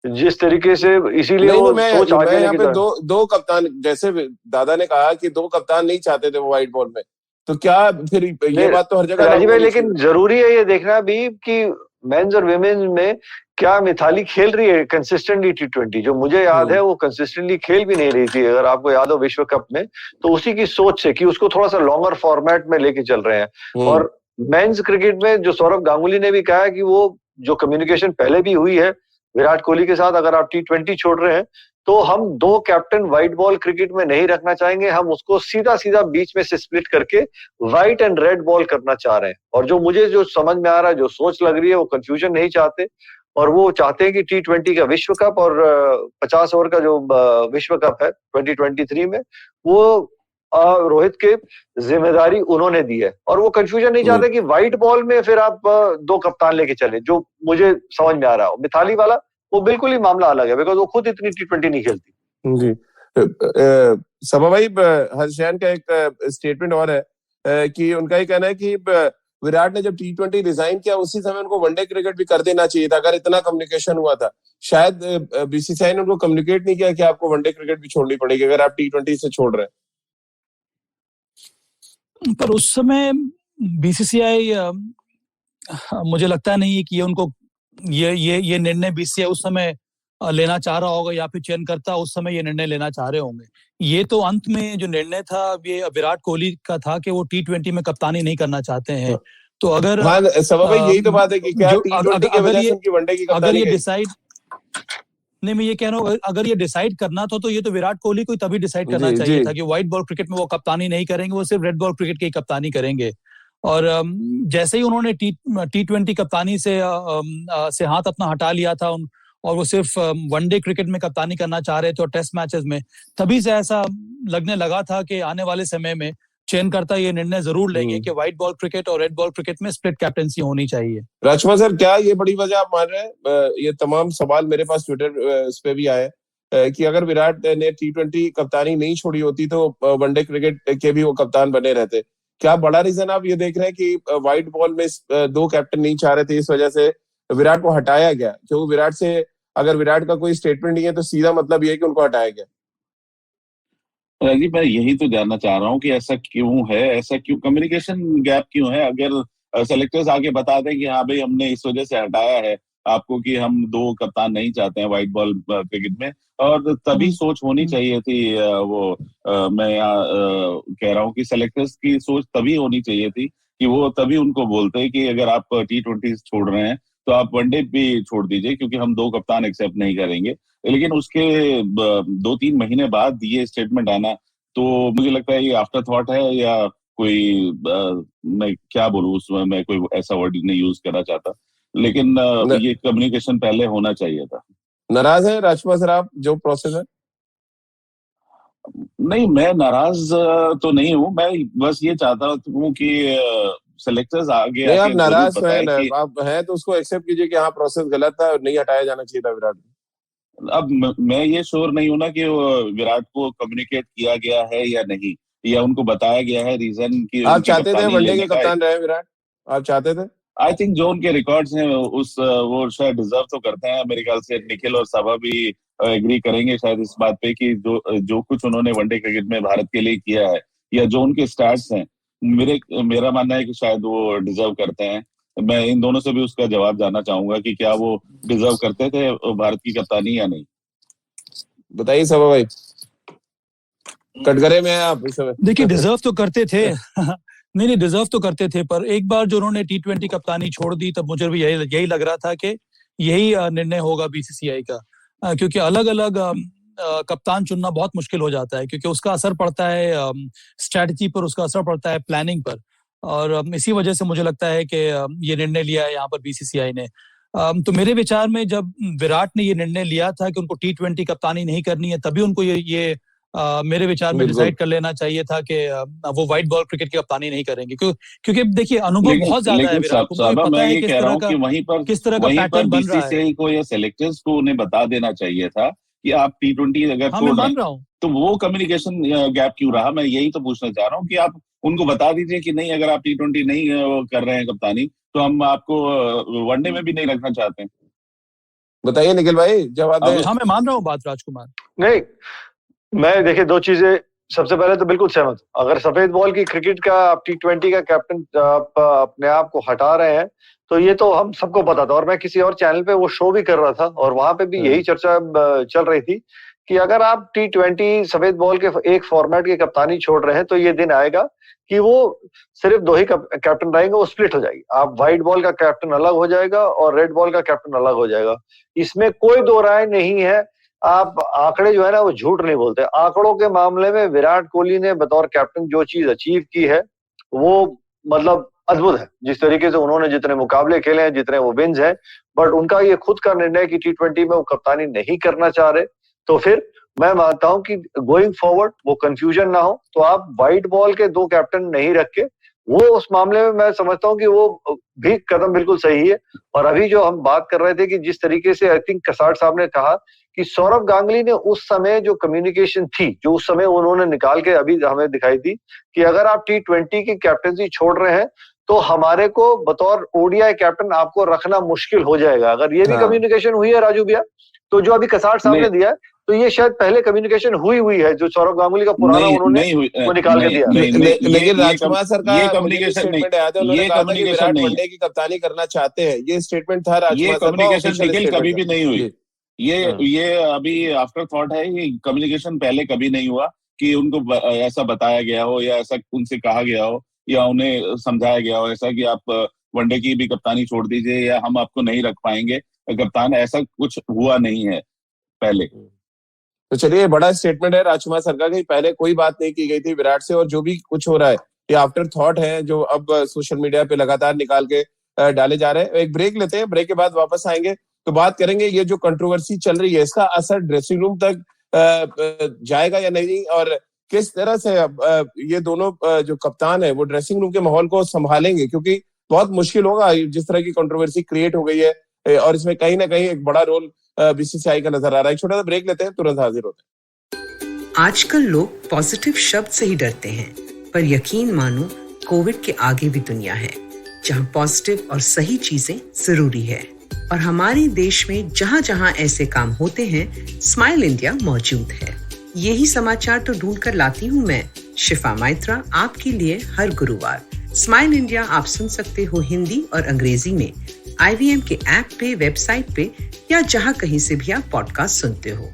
जिस तरीके से, इसीलिए वो सोच आगे
यहाँ पे दो कप्तान, जैसे दादा ने कहा कि 2 कप्तान नहीं चाहते थे वो व्हाइट बॉल में, तो क्या फिर ये बात तो हर जगह
राजीव भाई, लेकिन जरूरी है ये देखना भी कि मेंस और विमेन्स में क्या मिताली खेल रही है कंसिस्टेंटली T20। जो मुझे याद है वो कंसिस्टेंटली खेल भी नहीं रही थी, अगर आपको याद हो विश्व कप में। तो उसी की सोच से कि उसको थोड़ा सा लॉन्गर फॉर्मेट में लेके चल रहे हैं। और मेंस क्रिकेट में जो सौरव गांगुली ने भी कहा है कि वो जो कम्युनिकेशन पहले भी हुई है विराट कोहली के साथ, अगर आप T20 छोड़ रहे हैं तो हम 2 कैप्टन व्हाइट बॉल क्रिकेट में नहीं रखना चाहेंगे, हम उसको सीधा सीधा बीच में से स्प्लिट करके व्हाइट एंड रेड बॉल करना चाह रहे हैं। और जो मुझे जो समझ में आ रहा है, जो सोच लग रही है, वो कंफ्यूजन नहीं चाहते और वो चाहते हैं कि T20 का विश्व कप और 50 ओवर का जो विश्व कप है 2023 में, वो रोहित के जिम्मेदारी उन्होंने दी है। और वो कंफ्यूजन नहीं चाहते कि व्हाइट बॉल में फिर आप 2 कप्तान लेके चले, जो मुझे समझ में आ रहा है। मिताली वाला वो बिल्कुल ही मामला अलग है, बिकॉज वो खुद इतनी T20 नहीं खेलती।
जी सभा भाई, हर्षयान का एक स्टेटमेंट और है कि उनका ही कहना है कि विराट ने जब T20 रिजाइन किया उसी समय उनको वनडे क्रिकेट भी कर देना चाहिए था, अगर इतना कम्युनिकेशन हुआ था। शायद बीसीसीआई ने उनको कम्युनिकेट नहीं किया कि आपको वनडे क्रिकेट भी छोड़नी पड़ेगी अगर आप T20 से छोड़ रहे हैं।
पर उस समय बीसीसीआई मुझे लगता नहीं है कि ये उनको ये निर्णय बीसीसीआई उस समय लेना चाह रहा होगा या फिर चयनकर्ता उस समय ये निर्णय लेना चाह रहे होंगे। ये तो अंत में जो निर्णय था ये विराट कोहली का था कि वो T20 में कप्तानी नहीं करना चाहते हैं। तो अगर
हाँ सभा भाई यही तो बात है कि क्या T20 की वजह से उनकी वनडे की
अगर
कप्तानी
ये
गई?
डिसाइड नहीं, मैं ये कह रहा हूँ अगर ये डिसाइड करना था तो ये तो विराट कोहली को तभी डिसाइड करना चाहिए था कि व्हाइट बॉल क्रिकेट में वो कप्तानी नहीं करेंगे, वो सिर्फ रेड बॉल क्रिकेट की कप्तानी करेंगे। और जैसे ही उन्होंने T20 कप्तानी से हाथ अपना हटा लिया था और वो सिर्फ वनडे क्रिकेट में कप्तानी करना चाह रहे थे और टेस्ट मैचेस में, तभी से ऐसा लगने लगा था कि आने वाले समय में चयनकर्ता ये निर्णय जरूर लेंगे कि व्हाइट बॉल क्रिकेट और रेड बॉल क्रिकेट में स्प्लिट कैप्टेंसी होनी चाहिए।
राजकुमार सर, क्या ये बड़ी वजह आप मान रहे हैं? ये तमाम सवाल मेरे पास ट्विटर इस पे भी आए कि अगर विराट ने T20 कप्तानी नहीं छोड़ी होती तो वनडे क्रिकेट के भी वो कप्तान बने रहते। क्या बड़ा रीजन आप ये देख रहे हैं कि व्हाइट बॉल में दो कैप्टन नहीं चाह रहे थे, इस वजह से विराट को हटाया गया? क्योंकि विराट से अगर विराट का कोई स्टेटमेंट नहीं है तो सीधा मतलब ये है कि उनको हटाया गया।
जी, मैं यही तो जानना चाह रहा हूँ कि ऐसा क्यों है, ऐसा क्यों कम्युनिकेशन गैप क्यों है? अगर सेलेक्टर्स आके बता दें कि हाँ भाई हमने इस वजह से हटाया है आपको कि हम दो कप्तान नहीं चाहते हैं व्हाइट बॉल क्रिकेट में, और तभी सोच होनी चाहिए थी। मैं यहाँ कह रहा हूँ कि सेलेक्टर्स की सोच तभी होनी चाहिए थी कि वो तभी उनको बोलते हैं कि अगर आप T20 छोड़ रहे हैं तो आप वनडे भी छोड़ दीजिए, क्योंकि हम दो कप्तान एक्सेप्ट नहीं करेंगे। लेकिन उसके 2-3 महीने बाद ये स्टेटमेंट आना, तो मुझे लगता है ये आफ्टर थॉट है या कोई मैं क्या बोलूं, उसमें मैं कोई ऐसा वर्ड नहीं यूज करना चाहता, लेकिन ये कम्युनिकेशन पहले होना चाहिए था।
नाराज है राजकुमार सर आप जो प्रोसेस है?
नहीं, मैं नाराज तो नहीं हूँ। मैं बस ये चाहता हूँ कि सेलेक्टर्स आगे
नहीं, आप
आके जरूर
नाराज
बताएं कि
आप हैं तो उसको एक्सेप्ट कीजिए कि हाँ प्रोसेस गलत था और नहीं हटाया जाना चाहिए था विराट को।
अब मैं ये श्योर नहीं हूं ना कि विराट को कम्युनिकेट किया गया है या नहीं, या उनको बताया गया है रीजन कि
आप
उनकी
चाहते थे
कप्तानी
वनडे
लेने
के
का।
कप्तान रहे विराट? आप चाहते थे?
आई थिंक जो उनके रिकॉर्ड्स हैं उस वो शायद डिजर्व तो करते हैं। मेरे ख्याल से निखिल और सभा भी एग्री करेंगे शायद इस बात पे कि जो कुछ उन्होंने वनडे क्रिकेट में भारत के लिए किया है या जो उनके स्टैट्स हैं, मेरा मानना है कि शायद वो डिजर्व करते हैं। मैं इन दोनों से भी उसका जवाब जानना चाहूंगा कि क्या वो डिजर्व करते थे भारत की कप्तानी या नहीं।
बताइए सभा भाई, कटघरे में हैं आप इस समय।
देखिए, डिजर्व तो करते थे नहीं, डिजर्व तो करते थे, पर एक बार जो उन्होंने T20 कप्तानी छोड़ दी तब मुझे भी यही लग रहा था कि यही निर्णय होगा बीसीसीआई का, क्योंकि अलग अलग कप्तान चुनना बहुत मुश्किल हो जाता है, क्योंकि उसका असर पड़ता है स्ट्रैटेजी पर, उसका असर पड़ता है प्लानिंग पर, और इसी वजह से मुझे लगता है कि ये निर्णय लिया है यहाँ पर बीसीसीआई ने। तो मेरे विचार में जब विराट ने ये निर्णय लिया था कि उनको T20 कप्तानी नहीं करनी है, तभी उनको ये मेरे विचार में डिसाइड कर लेना चाहिए था कि वो व्हाइट बॉल क्रिकेट की कप्तानी नहीं करेंगे, क्योंकि देखिए अनुभव बहुत ज्यादा है विराट को, मुझे पता है
किस तरह का
किस तरह का पैटर्न बन रहा है।
बीसीसीआई को या सेलेक्टर्स को उन्हें बता देना चाहिए था कि आप T20 अगर
हाँ, मैं मान रहा हूँ,
तो वो कम्युनिकेशन गैप क्यों रहा? मैं यही तो पूछना चाह रहा हूँ कि आप उनको बता दीजिए कि नहीं, अगर आप T20 नहीं कर रहे हैं कप्तानी तो हम आपको वनडे में भी नहीं रखना चाहते।
बताइए निखिल भाई, जवाब दें।
हाँ, मैं मान रहा हूँ बात राजकुमार।
नहीं, मैं देखिए दो चीजें, सबसे पहले तो बिल्कुल सहमत, अगर सफेद बॉल की क्रिकेट का आप T20 का कैप्टन आप अपने आप को हटा रहे हैं तो ये तो हम सबको पता था, और मैं किसी और चैनल पे वो शो भी कर रहा था और वहां पे भी यही चर्चा चल रही थी कि अगर आप T20 सफेद बॉल के एक फॉर्मेट की कप्तानी छोड़ रहे हैं तो ये दिन आएगा कि वो सिर्फ दो ही कैप्टन रहेंगे, वो स्प्लिट हो जाएगी। आप व्हाइट बॉल का कैप्टन अलग हो जाएगा और रेड बॉल का कैप्टन अलग हो जाएगा, इसमें कोई दो राय नहीं है। आप आंकड़े जो है ना वो झूठ नहीं बोलते। आंकड़ों के मामले में विराट कोहली ने बतौर कैप्टन जो चीज अचीव की है वो मतलब अद्भुत है, जिस तरीके से उन्होंने जितने मुकाबले खेले हैं, जितने वो विन्स हैं, बट उनका ये खुद का निर्णय कि T20 में वो कप्तानी नहीं करना चाह रहे, तो फिर मैं मानता हूं कि गोइंग फॉरवर्ड वो कंफ्यूजन ना हो तो आप व्हाइट बॉल के दो कैप्टन नहीं रख के, वो उस मामले में मैं समझता हूं कि वो भी कदम बिल्कुल सही है। और अभी जो हम बात कर रहे थे कि जिस तरीके से आई थिंक कसाट साहब ने कहा कि सौरव गांगुली ने उस समय जो कम्युनिकेशन थी, जो उस समय उन्होंने निकाल के अभी हमें दिखाई दी कि अगर आप T20 की कैप्टनसी छोड़ रहे हैं तो हमारे को बतौर ODI कैप्टन आपको रखना मुश्किल हो जाएगा। अगर ये भी कम्युनिकेशन हुई है राजू भैया, तो जो अभी कसाट साहब ने दिया है तो ये शायद पहले कम्युनिकेशन हुई है, जो सौरव गांगुली का पुराना उन्होंने वो निकाल के दिया।
लेकिन राजकुमार सर का
स्टेटमेंट
आया था, उन्होंने कहा था कि विराट वनडे की कप्तानी करना चाहते हैं, ये स्टेटमेंट था राजकुमार सर का।
कम्युनिकेशन निखिल कभी भी नहीं हुई, ये अभी आफ्टर थॉट है, ये कम्युनिकेशन पहले कभी नहीं हुआ कि उनको ऐसा बताया गया हो या ऐसा उनसे कहा गया हो या उन्हें समझाया गया हो ऐसा कि आप वनडे की भी कप्तानी छोड़ दीजिए या हम आपको नहीं रख पाएंगे कप्तान, ऐसा कुछ हुआ नहीं है पहले।
तो चलिए, बड़ा स्टेटमेंट है राजकुमार सर का कि पहले कोई बात नहीं की गई थी विराट से, और जो भी कुछ हो रहा है ये आफ्टर थॉट है जो अब सोशल मीडिया पे लगातार निकाल के डाले जा रहे हैं। एक ब्रेक लेते हैं, ब्रेक के बाद वापस आएंगे तो बात करेंगे ये जो कंट्रोवर्सी चल रही है इसका असर ड्रेसिंग रूम तक जाएगा या नहीं, और किस तरह से ये दोनों जो कप्तान है वो ड्रेसिंग रूम के माहौल को संभालेंगे, क्योंकि बहुत मुश्किल होगा जिस तरह की कंट्रोवर्सी क्रिएट हो गई है, और इसमें कहीं ना कहीं एक बड़ा रोल बीसीसीआई का नजर आ रहा है। एक छोटा सा ब्रेक लेते हैं, तुरंत हाजिर होते हैं।
आजकल लोग पॉजिटिव शब्द से ही डरते हैं, पर यकीन मानो कोविड के आगे भी दुनिया है जहां पॉजिटिव और सही चीजें जरूरी है। और हमारे देश में जहां जहां ऐसे काम होते हैं, स्माइल इंडिया मौजूद है। यही समाचार तो ढूंढ कर लाती हूँ मैं, शिफा माइत्रा, आपके लिए हर गुरुवार। स्माइल इंडिया आप सुन सकते हो हिंदी और अंग्रेजी में IVM के ऐप पे, वेबसाइट पे या जहां कहीं से भी आप पॉडकास्ट सुनते हो।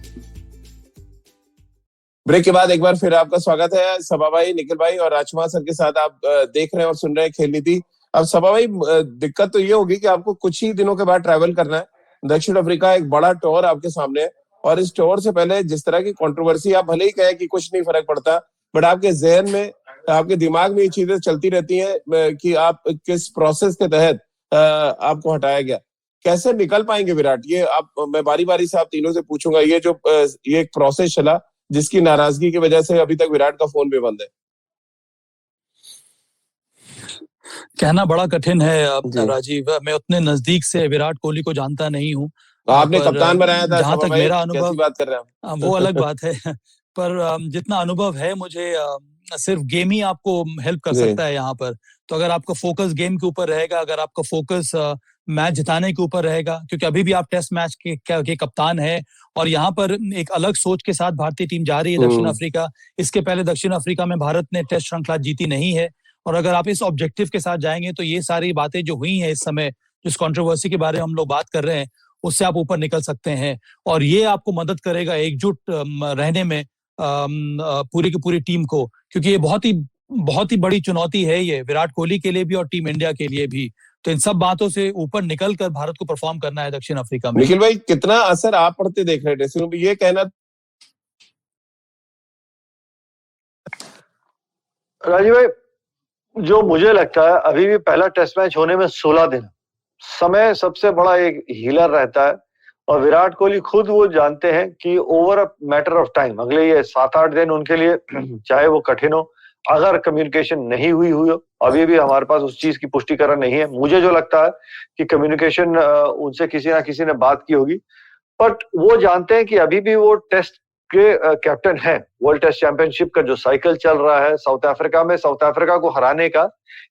ब्रेक के बाद एक बार फिर आपका स्वागत है। सभा भाई, निखिल भाई और राजकुमार सर के साथ आप देख रहे हैं और सुन रहे हैं खेल नीति। अब सभा भाई, दिक्कत तो ये होगी कि आपको कुछ ही दिनों के बाद ट्रैवल करना है दक्षिण अफ्रीका, एक बड़ा टूर आपके सामने है, और इस टूर से पहले जिस तरह की कंट्रोवर्सी, आप भले ही कहें कि कुछ नहीं फर्क पड़ता, बट आपके जहन में, आपके दिमाग में ये चीजें चलती रहती हैं कि आप किस प्रोसेस के तहत आपको हटाया गया, कैसे निकल पाएंगे विराट? ये आप, मैं बारी बारी से आप तीनों से पूछूंगा, ये जो ये एक प्रोसेस चला जिसकी नाराजगी की वजह से अभी तक विराट का फोन भी बंद है।
कहना बड़ा कठिन है राजीव, मैं उतने नजदीक से विराट कोहली को जानता नहीं हूँ।
आपने कप्तान बनाया था,
जहां तक मेरा अनुभव,
बात कर रहे हैं
वो अलग बात है, पर जितना अनुभव है मुझे, सिर्फ गेम ही आपको हेल्प कर सकता है यहाँ पर। तो अगर आपका फोकस गेम के ऊपर रहेगा, अगर आपका फोकस मैच जिताने के ऊपर रहेगा, क्योंकि अभी भी आप टेस्ट मैच के कप्तान है और यहाँ पर एक अलग सोच के साथ भारतीय टीम जा रही है दक्षिण अफ्रीका। इसके पहले दक्षिण अफ्रीका में भारत ने टेस्ट श्रृंखला जीती नहीं है, और अगर आप इस ऑब्जेक्टिव के साथ जाएंगे तो ये सारी बातें जो हुई हैं इस समय, जिस कंट्रोवर्सी के बारे में हम लोग बात कर रहे हैं, उससे आप ऊपर निकल सकते हैं, और ये आपको मदद करेगा एकजुट रहने में पूरी की पूरी टीम को, क्योंकि ये बहुत ही बड़ी चुनौती है ये विराट कोहली के लिए भी और टीम इंडिया के लिए भी। तो इन सब बातों से ऊपर निकलकर भारत को परफॉर्म करना है दक्षिण अफ्रीका में।
निखिल भाई, कितना असर आप पढ़ते देख रहे हैं ये कहना?
राजीव भाई, जो मुझे लगता है अभी भी पहला टेस्ट मैच होने में 16 दिन समय सबसे बड़ा एक हीलर रहता है, और विराट कोहली खुद वो जानते हैं कि over a matter of time, अगले ये 7-8 दिन उनके लिए चाहे वो कठिन हो, अगर कम्युनिकेशन नहीं हुई हो, अभी भी हमारे पास उस चीज की पुष्टिकरण नहीं है। मुझे जो लगता है कि कम्युनिकेशन उनसे किसी ना किसी ने बात की होगी, बट वो जानते हैं कि अभी भी वो टेस्ट के कैप्टन है। वर्ल्ड टेस्ट चैंपियनशिप का जो साइकिल चल रहा है साउथ अफ्रीका में, साउथ अफ्रीका को हराने का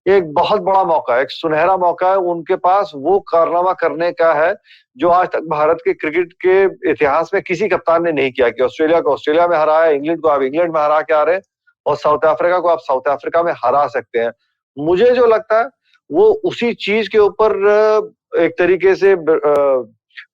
एक बहुत बड़ा मौका है, एक सुनहरा मौका है उनके पास, वो कारनामा करने का है जो आज तक भारत के क्रिकेट के इतिहास में किसी कप्तान ने नहीं किया, कि ऑस्ट्रेलिया को ऑस्ट्रेलिया में हराया, इंग्लैंड को आप इंग्लैंड में हरा के आ रहे हैं, और साउथ अफ्रीका को आप साउथ अफ्रीका में हरा सकते हैं। मुझे जो लगता है वो उसी चीज के ऊपर एक तरीके से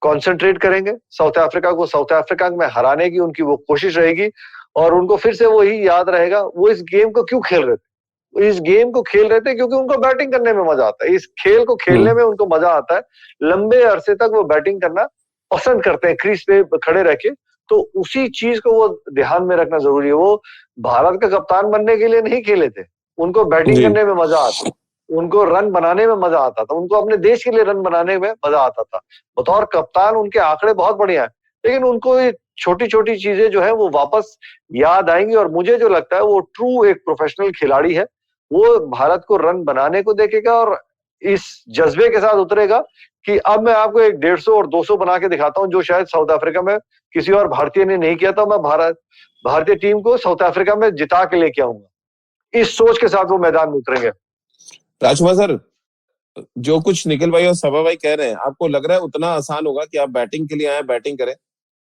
कॉन्सेंट्रेट करेंगे। साउथ अफ्रीका को साउथ अफ्रीका में हराने की उनकी वो कोशिश रहेगी, और उनको फिर से वही याद रहेगा वो इस गेम को क्यों खेल रहे थे। इस गेम को खेल रहे थे क्योंकि उनको बैटिंग करने में मजा आता है, इस खेल को खेलने में उनको मजा आता है, लंबे अरसे तक वो बैटिंग करना पसंद करते हैं क्रीज पे खड़े रह के। तो उसी चीज को वो ध्यान में रखना जरूरी है। वो भारत का कप्तान बनने के लिए नहीं खेले थे, उनको बैटिंग करने में मजा आता, उनको रन बनाने में मजा आता था, उनको अपने देश के लिए रन बनाने में मजा आता था। बतौर कप्तान उनके आंकड़े बहुत बढ़िया है, लेकिन उनको ये छोटी छोटी चीजें जो है वो वापस याद आएंगी, और मुझे जो लगता है वो ट्रू एक प्रोफेशनल खिलाड़ी है, वो भारत को रन बनाने को देखेगा और इस जज्बे के साथ उतरेगा कि अब मैं आपको एक 150 और 200 बना के दिखाता हूं, जो शायद साउथ अफ्रीका में किसी और भारतीय ने नहीं किया था। मैं भारतीय टीम को साउथ अफ्रीका में जिता के लेके आऊंगा, इस सोच के साथ वो मैदान में उतरेंगे।
राजकुमार सर, जो कुछ निखिल भाई और सभा भाई कह रहे हैं, आपको लग रहा है उतना आसान होगा कि आप बैटिंग के लिए आए, बैटिंग करें?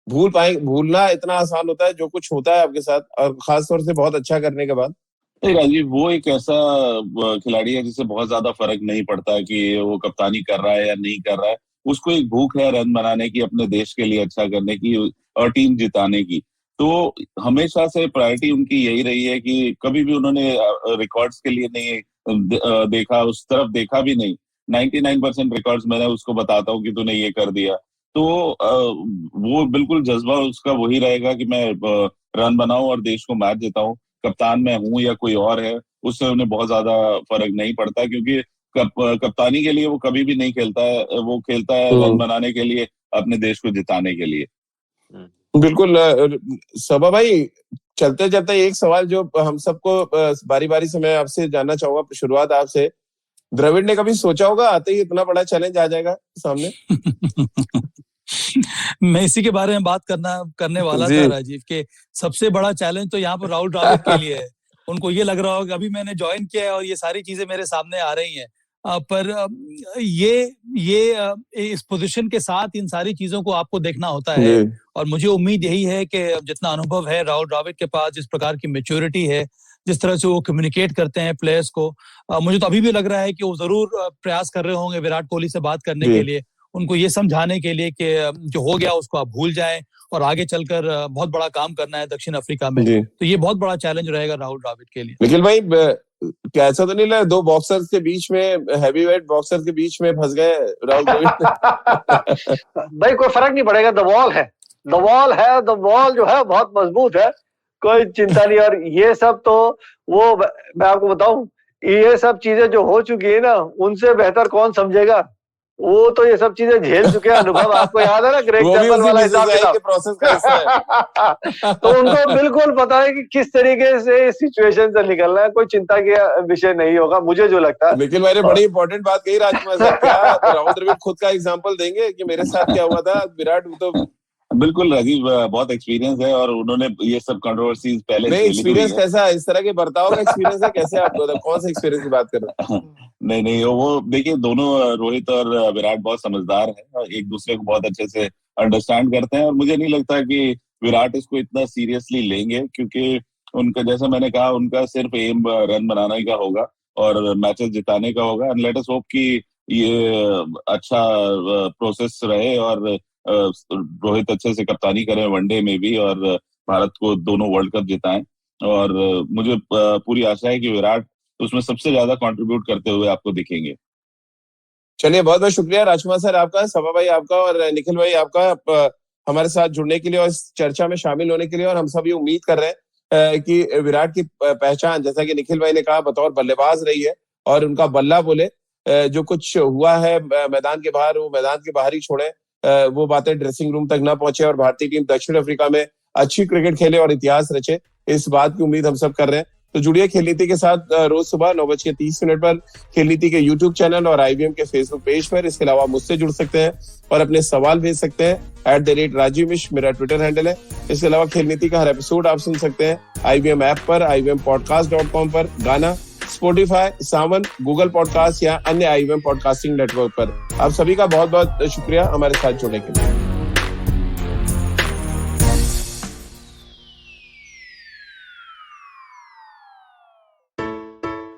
भूलना इतना आसान होता है जो कुछ होता है आपके साथ, और खास तौर से बहुत अच्छा करने के बाद?
नहीं राजीव, वो एक ऐसा खिलाड़ी है जिसे बहुत ज्यादा फर्क नहीं पड़ता कि वो कप्तानी कर रहा है या नहीं कर रहा है। उसको एक भूख है रन बनाने की, अपने देश के लिए अच्छा करने की और टीम जिताने की। तो हमेशा से प्रायोरिटी उनकी यही रही है कि कभी भी उन्होंने रिकॉर्ड्स के लिए नहीं देखा, उस तरफ देखा भी नहीं। 99% रिकॉर्ड्स मैंने उसको बताता हूँ कि तूने ये कर दिया, तो वो बिल्कुल जज्बा उसका वही रहेगा कि मैं रन बनाऊं और देश को मैच जिताऊं। कप्तान मैं हूं या कोई और है, उससे उन्हें बहुत ज्यादा फर्क नहीं पड़ता, क्योंकि कप्तानी के लिए वो कभी भी नहीं खेलता है, वो खेलता है रन बनाने के लिए, अपने देश को जिताने के लिए।
बिल्कुल। सबा भाई, चलते चलते एक सवाल जो हम सबको बारी बारी से मैं आपसे जानना चाहूंगा, शुरुआत आपसे। द्रविड़ ने कभी सोचा होगा आते ही इतना बड़ा चैलेंज आ जाएगा सामने?
मैं इसी के बारे में बात करने वाला था राजीव, के सबसे बड़ा चैलेंज तो यहाँ पर राहुल द्रविड़ के लिए है। उनको ये लग रहा होगा अभी मैंने ज्वाइन किया है और ये सारी चीजें मेरे सामने आ रही हैं, पर ये इस पोजीशन के साथ इन सारी चीजों को आपको देखना होता है। और मुझे उम्मीद यही है कि जितना अनुभव है राहुल द्रविड़ के पास, जिस प्रकार की मैच्योरिटी है, जिस तरह से वो कम्युनिकेट करते हैं प्लेयर्स को, मुझे तो अभी भी लग रहा है कि वो जरूर प्रयास कर रहे होंगे विराट कोहली से बात करने के लिए, उनको ये समझाने के लिए कि जो हो गया उसको आप भूल जाएं और आगे चलकर बहुत बड़ा काम करना है दक्षिण अफ्रीका में। तो ये बहुत बड़ा चैलेंज रहेगा राहुल द्रविड़ के लिए।
निखिल भाई, क्या ऐसा तो नहीं लगा दो बॉक्सर्स के बीच में, हैवीवेट बॉक्सर्स के बीच में फंस गए राहुल द्रविड़?
भाई कोई फर्क नहीं पड़ेगा, द वॉल जो है बहुत मजबूत है, कोई चिंता नहीं। और ये सब तो वो मैं आपको बताऊं, ये सब चीजें जो हो चुकी है ना, उनसे बेहतर कौन समझेगा। वो तो ये सब चीजें झेल चुके हैं, अनुभव आपको याद है ना, ग्रेग चैपल वाला हिसाब किताब। तो उनको बिल्कुल पता है कि किस तरीके से इस सिचुएशन से निकलना है, कोई चिंता का विषय नहीं होगा, मुझे जो लगता है।
लेकिन मैंने बड़ी इंपॉर्टेंट बात कही राजकुमार साहब, क्या राहुल द्रविड़ खुद का एग्जांपल देंगे कि मेरे साथ क्या हुआ था? विराट तो
बिल्कुल राजीव, बहुत एक्सपीरियंस है और उन्होंने ये सब कंट्रोवर्सीज पहले
नहीं, एक्सपीरियंस कैसा है, इस तरह के बर्ताव का एक्सपीरियंस है कैसे? आप कौन सा एक्सपीरियंस की बात कर रहे हैं?
नहीं, वो देखिए, दोनों रोहित और विराट बहुत समझदार हैं और एक दूसरे को बहुत अच्छे से अंडरस्टैंड करते हैं, और मुझे नहीं लगता कि विराट इसको इतना सीरियसली लेंगे, क्योंकि उनका, जैसा मैंने कहा, उनका सिर्फ एम रन बनाने का होगा और मैचेस जिताने का होगा। एंड लेट अस होप कि ये अच्छा प्रोसेस रहे और रोहित अच्छे से कप्तानी करें वनडे में भी और भारत को दोनों वर्ल्ड कप जिताएं। और मुझे पूरी आशा है कि विराट उसमें सबसे ज्यादा कंट्रीब्यूट करते हुए आपको दिखेंगे।
चलिए, बहुत बहुत शुक्रिया राजकुमार सर आपका, सबा भाई आपका और निखिल भाई आपका हमारे साथ जुड़ने के लिए और इस चर्चा में शामिल होने के लिए। और हम सब ये उम्मीद कर रहे हैं कि विराट की पहचान, जैसा कि निखिल भाई ने कहा, बतौर बल्लेबाज रही है और उनका बल्ला बोले। जो कुछ हुआ है मैदान के बाहर, वो मैदान के बाहर ही छोड़े, वो बातें ड्रेसिंग रूम तक ना पहुंचे और भारतीय टीम दक्षिण अफ्रीका में अच्छी क्रिकेट खेले और इतिहास रचे, इस बात की उम्मीद हम सब कर रहे हैं। तो जुड़िए खेल नीति के साथ रोज सुबह 9:30 पर खेल नीति के यूट्यूब चैनल और IVM के फेसबुक पेज पर। इसके अलावा मुझसे जुड़ सकते हैं और अपने सवाल भेज सकते हैं @राजीव मिश्र मेरा ट्विटर हैंडल है। इसके अलावा खेल नीति का हर एपिसोड आप सुन सकते हैं IVM ऐप पर, IVMpodcast.com पर, गाना, स्पॉटिफाई, सावन, गूगल पॉडकास्ट या अन्य IVM पॉडकास्टिंग नेटवर्क पर। आप सभी का बहुत बहुत शुक्रिया हमारे साथ जुड़ने के लिए।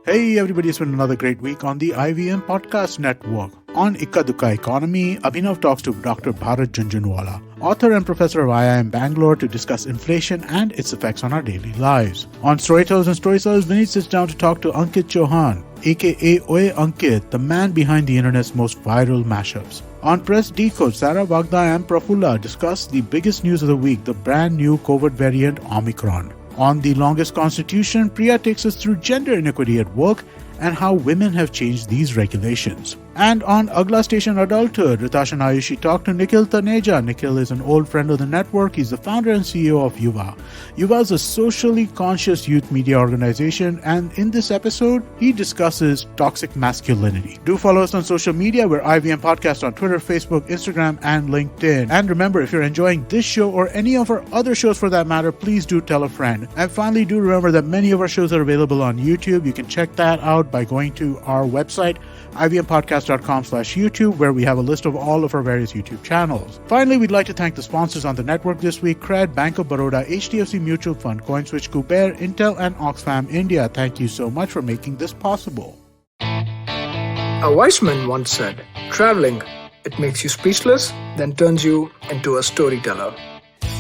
Hey everybody, it's been another great week on the IVM Podcast Network. On Ikka Dukka Economy, Abhinav talks to Dr. Bharat Junjunwala, author and professor of IIM Bangalore, to discuss inflation and its effects on our daily lives. On Storytellers and Storytellers, Vinny sits down to talk to Ankit Chauhan, aka Oye Ankit, the man behind the internet's most viral mashups. On Press Decode, Sarah Vagda and Prafulla discuss the biggest news of the week, the brand new COVID variant Omicron. On The Longest Constitution, Priya takes us through gender inequity at work and how women have changed these regulations. And on Agla Station Adulthood, Ritash and Ayushi talk to Nikhil Taneja. Nikhil is an old friend of the network. He's the founder and CEO of Yuva. Yuva is a socially conscious youth media organization, and in this episode, he discusses toxic masculinity. Do follow us on social media. We're IVM Podcast on Twitter, Facebook, Instagram, and LinkedIn. And remember, if you're enjoying this show or any of our other shows for that matter, please do tell a friend. And finally, do remember that many of our shows are available on YouTube. You can check that out by going to our website, IVMPodcast.com. ivmpodcast.com/YouTube, where we have a list of all of our various YouTube channels. Finally, we'd like to thank the sponsors on the network this week: Cred, Bank of Baroda, HDFC Mutual Fund, CoinSwitch, Kuber, Intel, and Oxfam India. Thank you so much for making this possible.
A wise man once said, "Traveling, it makes you speechless, then turns you into a storyteller."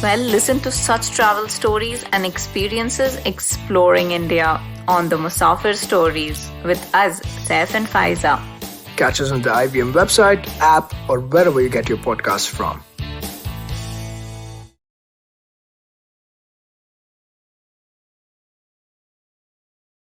Well, listen to such travel stories and experiences exploring India on the Musafir Stories with us, Saif and Faiza.
Catch us on the IVM website, app, or wherever you get your podcasts from.